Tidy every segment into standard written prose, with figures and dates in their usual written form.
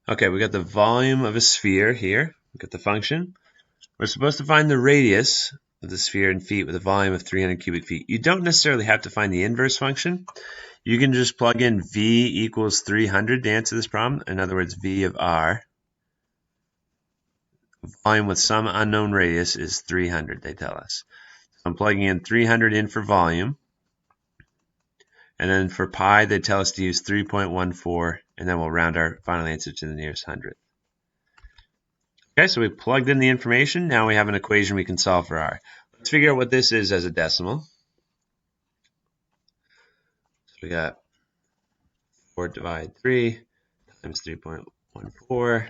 Okay, we got the volume of a sphere here. We got the function. We're supposed to find the radius of the sphere in feet with a volume of 300 cubic feet. You don't necessarily have to find the inverse function. You can just plug in V equals 300 to answer this problem. In other words, V of R. Volume with some unknown radius is 300, they tell us. So I'm plugging in 300 in for volume. And then for pi, they tell us to use 3.14, and then we'll round our final answer to the nearest hundredth. Okay, so we plugged in the information. Now we have an equation we can solve for R. Let's figure out what this is as a decimal. So we got 4 divided 3 times 3.14.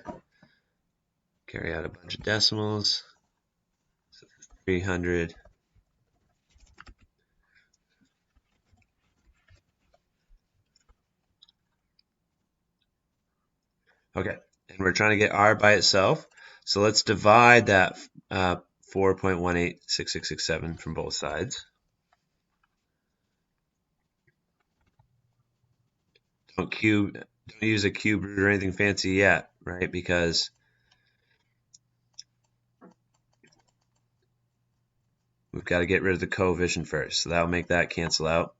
Carry out a bunch of decimals. So 300. Okay, and we're trying to get R by itself. So let's divide that 4.186667 from both sides. Don't use a cube root or anything fancy yet, right? Because we've got to get rid of the coefficient first. So that'll make that cancel out.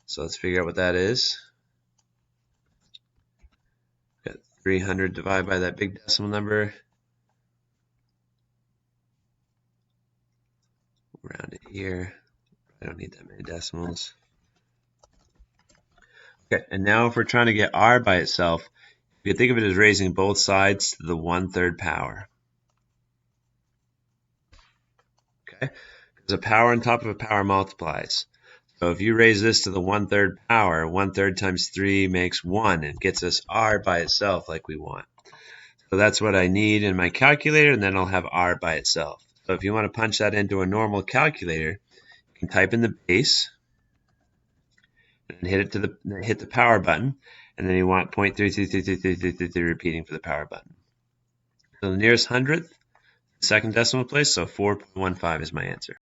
So let's figure out what that is. Got 300 divided by that big decimal number. Round it here. I don't need that many decimals. Okay, and now if we're trying to get R by itself, you can think of it as raising both sides to the 1/3 power. Okay, because a power on top of a power multiplies. So if you raise this to the 1/3 power, 1/3 times 3 makes 1 and gets us R by itself like we want. So that's what I need in my calculator, and then I'll have R by itself. So if you want to punch that into a normal calculator, you can type in the base and hit the power button, and then you want 0.333333 repeating for the power button. So the nearest hundredth, second decimal place, so 4.15 is my answer.